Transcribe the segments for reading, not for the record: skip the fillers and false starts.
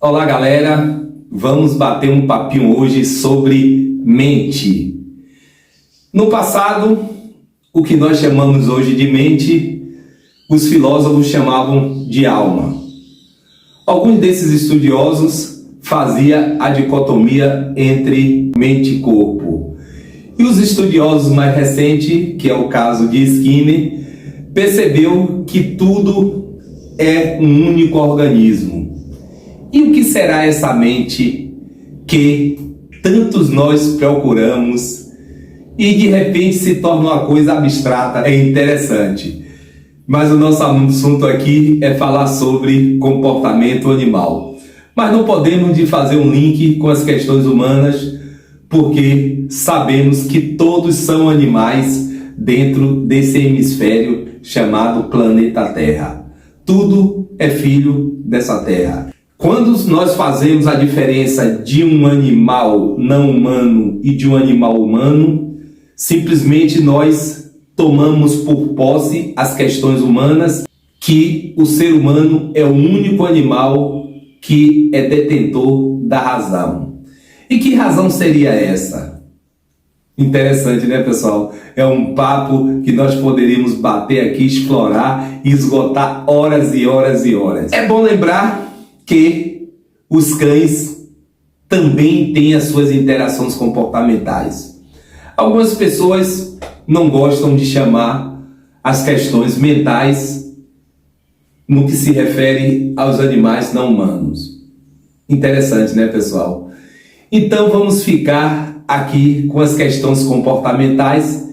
Olá galera, vamos bater um papinho hoje sobre mente. No passado, o que nós chamamos hoje de mente, os filósofos chamavam de alma. Alguns desses estudiosos faziam a dicotomia entre mente e corpo. E os estudiosos mais recentes, que é o caso de Skinner, percebeu que tudo é um único organismo. E o que será essa mente que tantos nós procuramos e de repente se torna uma coisa abstrata? É interessante. Mas o nosso assunto aqui é falar sobre comportamento animal. Mas não podemos de fazer um link com as questões humanas, porque sabemos que todos são animais dentro desse hemisfério chamado planeta Terra. Tudo é filho dessa Terra. Quando nós fazemos a diferença de um animal não humano e de um animal humano, simplesmente nós tomamos por posse as questões humanas, que o ser humano é o único animal que é detentor da razão. E que razão seria essa? Interessante, né, pessoal? É um papo que nós poderíamos bater aqui, explorar e esgotar horas e horas e horas. É bom lembrar que os cães também têm as suas interações comportamentais. Algumas pessoas não gostam de chamar as questões mentais no que se refere aos animais não humanos. Interessante, né, pessoal? Então vamos ficar aqui com as questões comportamentais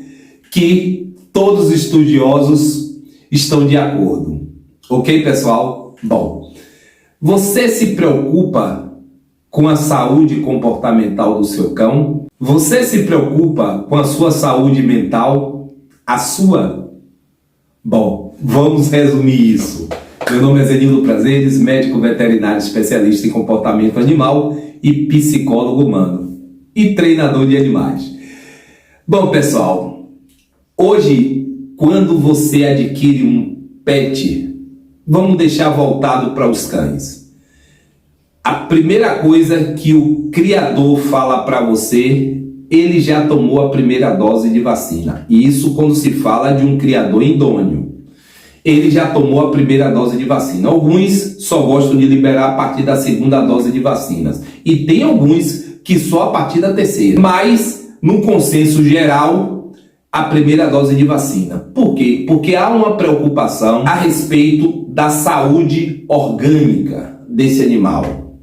que todos os estudiosos estão de acordo. Ok, pessoal? Bom, você se preocupa com a saúde comportamental do seu cão? Você se preocupa com a sua saúde mental? A sua? Bom, vamos resumir isso. Meu nome é Zenildo Prazeres, médico veterinário especialista em comportamento animal e psicólogo humano e treinador de animais. Bom, pessoal, hoje, quando você adquire um pet, vamos deixar voltado para os cães. A primeira coisa que o criador fala para você, ele já tomou a primeira dose de vacina. E isso quando se fala de um criador idôneo. Ele já tomou a primeira dose de vacina. Alguns só gostam de liberar a partir da segunda dose de vacinas. E tem alguns que só a partir da terceira. Mas, no consenso geral, a primeira dose de vacina. Por quê? Porque há uma preocupação a respeito da saúde orgânica desse animal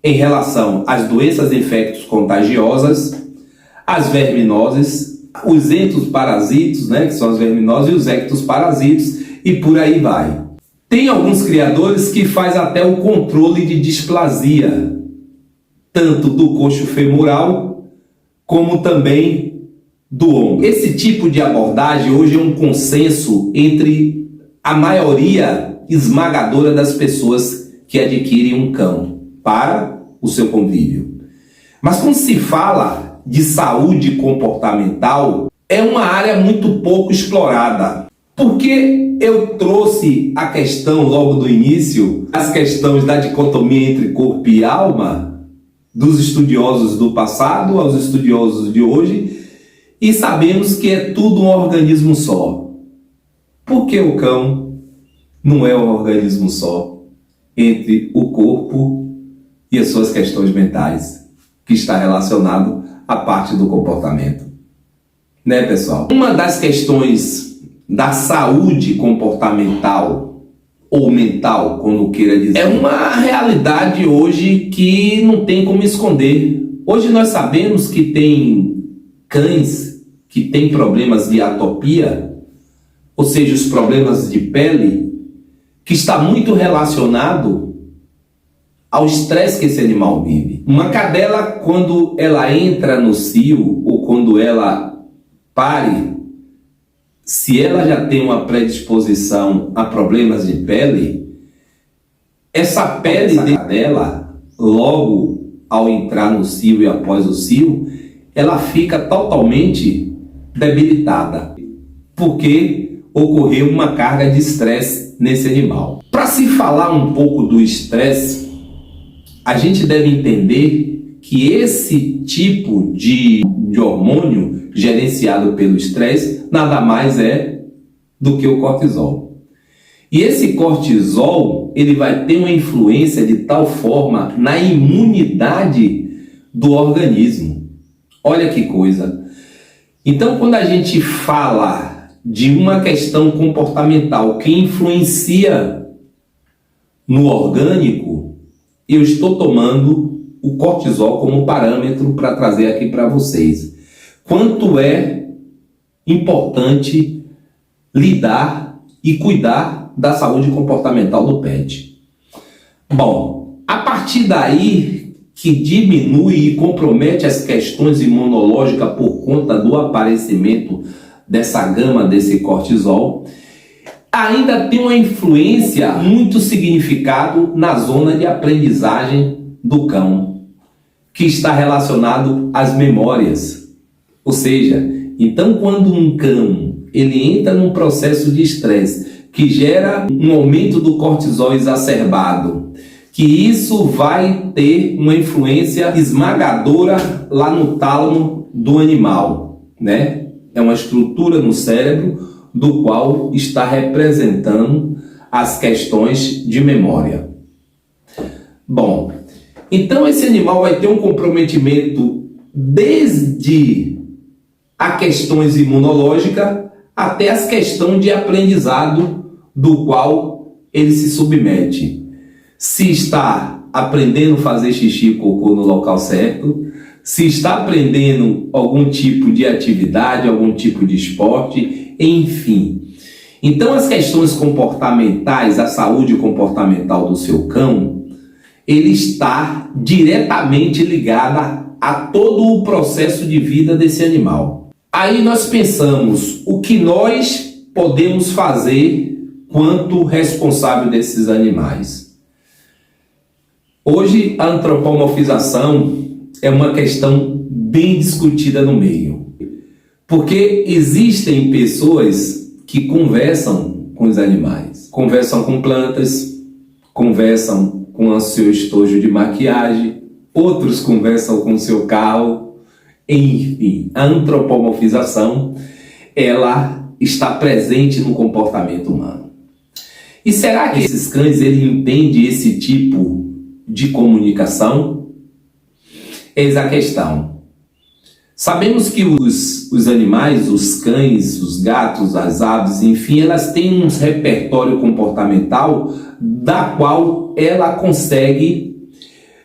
em relação às doenças infectos contagiosas, às verminoses, os entoparasitos, né, que são as verminoses, e os ectoparasitos, e por aí vai. Tem alguns criadores que fazem até o controle de displasia, tanto do coxo femoral, como também do ombro. Esse tipo de abordagem hoje é um consenso entre a maioria esmagadora das pessoas que adquirem um cão para o seu convívio. Mas quando se fala de saúde comportamental, é uma área muito pouco explorada. Porque eu trouxe a questão logo do início, as questões da dicotomia entre corpo e alma, dos estudiosos do passado aos estudiosos de hoje, e sabemos que é tudo um organismo só. Por que o cão não é um organismo só entre o corpo e as suas questões mentais, que está relacionado à parte do comportamento? Né, pessoal? Uma das questões da saúde comportamental ou mental, como queira dizer, é uma realidade hoje que não tem como esconder. Hoje nós sabemos que tem cães que têm problemas de atopia, ou seja, os problemas de pele, que está muito relacionado ao estresse que esse animal vive. Uma cadela, quando ela entra no cio ou quando ela pare, se ela já tem uma predisposição a problemas de pele, essa pele dela, logo ao entrar no cio e após o cio, ela fica totalmente debilitada, porque ocorreu uma carga de estresse nesse animal. Para se falar um pouco do estresse, a gente deve entender que esse tipo de hormônio gerenciado pelo estresse nada mais é do que o cortisol. E esse cortisol, ele vai ter uma influência de tal forma na imunidade do organismo. Olha que coisa. Então, quando a gente fala de uma questão comportamental que influencia no orgânico, eu estou tomando o cortisol como parâmetro para trazer aqui para vocês. Quanto é importante lidar e cuidar da saúde comportamental do pet. Bom, a partir daí que diminui e compromete as questões imunológicas por conta do aparecimento dessa gama desse cortisol, ainda tem uma influência muito significado na zona de aprendizagem do cão, que está relacionado às memórias. Ou seja, então quando um cão ele entra num processo de estresse que gera um aumento do cortisol exacerbado, que isso vai ter uma influência esmagadora lá no tálamo do animal, né? É uma estrutura no cérebro do qual está representando as questões de memória. Bom, então esse animal vai ter um comprometimento desde as questões imunológicas até as questões de aprendizado do qual ele se submete. Se está aprendendo a fazer xixi e cocô no local certo, se está aprendendo algum tipo de atividade, algum tipo de esporte, enfim. Então as questões comportamentais, a saúde comportamental do seu cão, ele está diretamente ligada a todo o processo de vida desse animal. Aí nós pensamos o que nós podemos fazer quanto responsável desses animais. Hoje a antropomorfização é uma questão bem discutida no meio, porque existem pessoas que conversam com os animais, conversam com plantas, conversam com o seu estojo de maquiagem, outros conversam com o seu carro, enfim, a antropomorfização ela está presente no comportamento humano. E será que esses cães ele entende esse tipo de comunicação? Eis a questão. Sabemos que os animais, os cães, os gatos, as aves, enfim, elas têm um repertório comportamental da qual ela consegue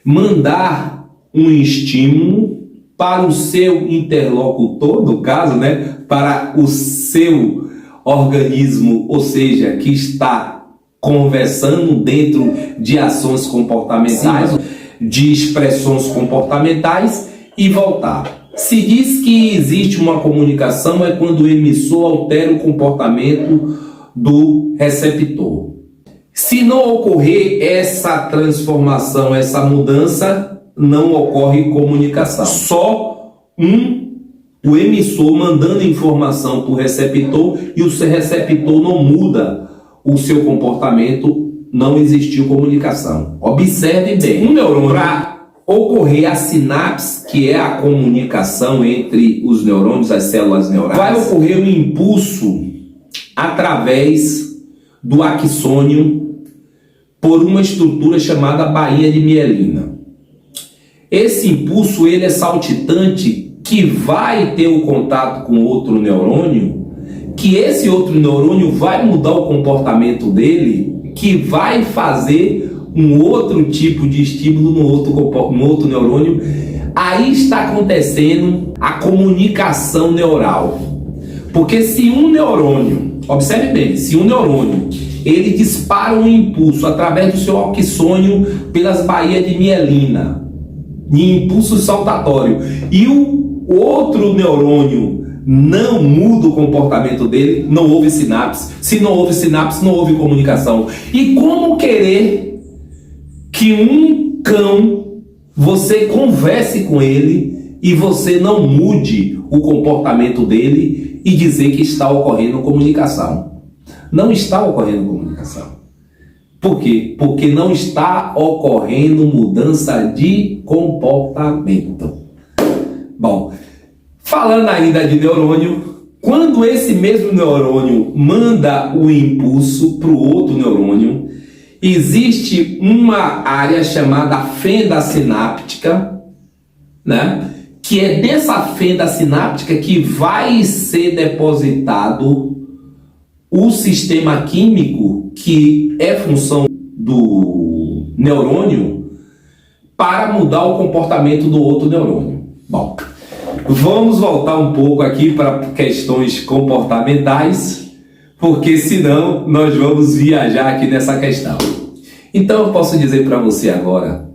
mandar um estímulo para o seu interlocutor, no caso, né, para o seu organismo, ou seja, que está conversando dentro de ações comportamentais, de expressões comportamentais e voltar. Se diz que existe uma comunicação é quando o emissor altera o comportamento do receptor. Se não ocorrer essa transformação, essa mudança, não ocorre comunicação. Só o emissor mandando informação para o receptor e o seu receptor não muda o seu comportamento, não existiu comunicação. Observe bem, um neurônio, para ocorrer a sinapse, que é a comunicação entre os neurônios, as células neurais, vai ocorrer um impulso através do axônio por uma estrutura chamada baía de mielina. Esse impulso ele é saltitante que vai ter o contato com outro neurônio, que esse outro neurônio vai mudar o comportamento dele, que vai fazer um outro tipo de estímulo no outro neurônio. Aí está acontecendo a comunicação neural. Porque se um neurônio, observe bem, se um neurônio ele dispara um impulso através do seu axônio pelas baías de mielina, em impulso saltatório, e o outro neurônio não muda o comportamento dele, não houve sinapse. Se não houve sinapse, não houve comunicação. E como querer que um cão, você converse com ele e você não mude o comportamento dele e dizer que está ocorrendo comunicação? Não está ocorrendo comunicação. Por quê? Porque não está ocorrendo mudança de comportamento. Bom, falando ainda de neurônio, quando esse mesmo neurônio manda o impulso para o outro neurônio, existe uma área chamada fenda sináptica, né? Que é dessa fenda sináptica que vai ser depositado o sistema químico que é função do neurônio para mudar o comportamento do outro neurônio. Bom, vamos voltar um pouco aqui para questões comportamentais, porque senão nós vamos viajar aqui nessa questão. Então eu posso dizer para você agora,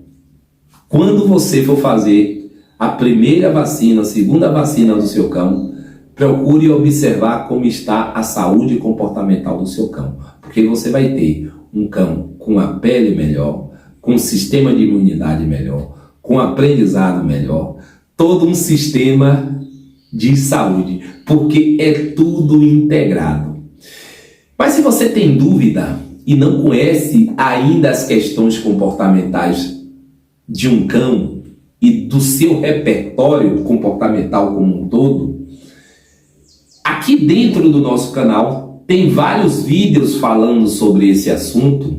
quando você for fazer a primeira vacina, a segunda vacina do seu cão, procure observar como está a saúde comportamental do seu cão, porque você vai ter um cão com a pele melhor, com um sistema de imunidade melhor, com aprendizado melhor, todo um sistema de saúde, porque é tudo integrado. Mas se você tem dúvida e não conhece ainda as questões comportamentais de um cão e do seu repertório comportamental como um todo, aqui dentro do nosso canal tem vários vídeos falando sobre esse assunto.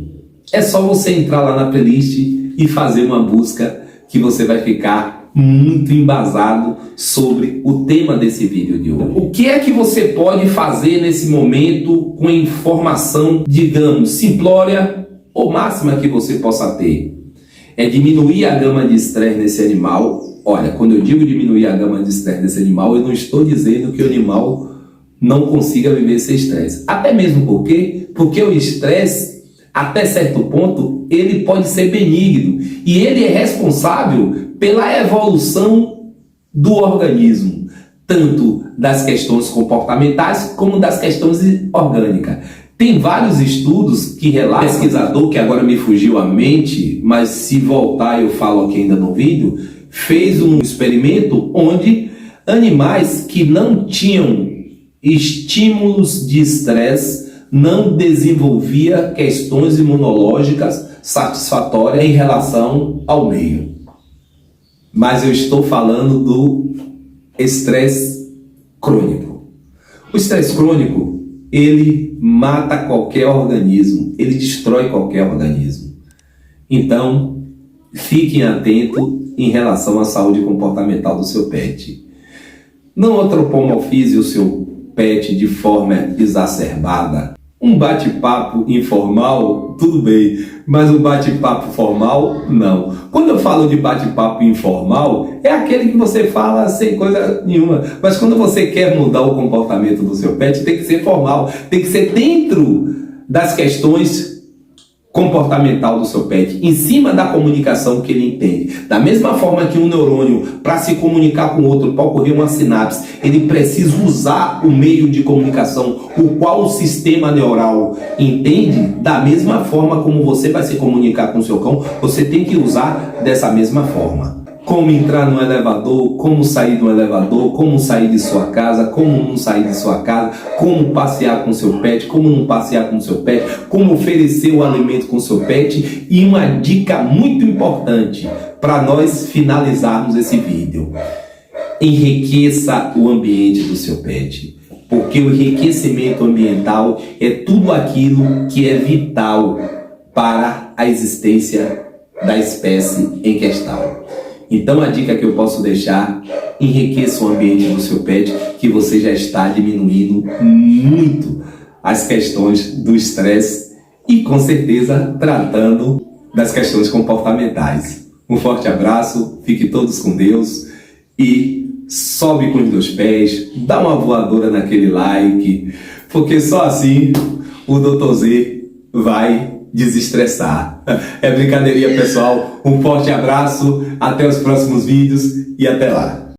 É só você entrar lá na playlist e fazer uma busca que você vai ficar muito embasado sobre o tema desse vídeo de hoje. O que é que você pode fazer nesse momento com informação, digamos, simplória ou máxima que você possa ter? É diminuir a gama de estresse nesse animal. Olha, quando eu digo diminuir a gama de estresse desse animal, eu não estou dizendo que o animal não consiga viver sem estresse. Até mesmo porque o estresse, até certo ponto, ele pode ser benigno. E ele é responsável pela evolução do organismo, tanto das questões comportamentais como das questões orgânicas. Tem vários estudos que relatam, pesquisador que agora me fugiu a mente, mas se voltar eu falo aqui ainda no vídeo, fez um experimento onde animais que não tinham estímulos de estresse não desenvolvia questões imunológicas satisfatórias em relação ao meio. Mas eu estou falando do estresse crônico. O estresse crônico, ele mata qualquer organismo, ele destrói qualquer organismo. Então, fiquem atentos em relação à saúde comportamental do seu pet. Não antropomorfize o seu pet de forma exacerbada. Um bate-papo informal, tudo bem, mas um bate-papo formal, não. Quando eu falo de bate-papo informal, é aquele que você fala sem coisa nenhuma. Mas quando você quer mudar o comportamento do seu pet, tem que ser formal, tem que ser dentro das questões comportamental do seu pet, em cima da comunicação que ele entende. Da mesma forma que um neurônio, para se comunicar com o outro, para ocorrer uma sinapse, ele precisa usar o meio de comunicação, o qual o sistema neural entende. Da mesma forma como você vai se comunicar com o seu cão, você tem que usar dessa mesma forma. Como entrar no elevador, como sair do elevador, como sair de sua casa, como não sair de sua casa, como passear com seu pet, como não passear com seu pet, como oferecer o alimento com seu pet. E uma dica muito importante para nós finalizarmos esse vídeo: enriqueça o ambiente do seu pet, porque o enriquecimento ambiental é tudo aquilo que é vital para a existência da espécie em questão. Então a dica que eu posso deixar: enriqueça o ambiente do seu pet, que você já está diminuindo muito as questões do estresse e com certeza tratando das questões comportamentais. Um forte abraço, fiquem todos com Deus e sobe com os dois pés, dá uma voadora naquele like, porque só assim o Dr. Z vai desestressar. É brincadeirinha, pessoal. Um forte abraço, até os próximos vídeos e até lá.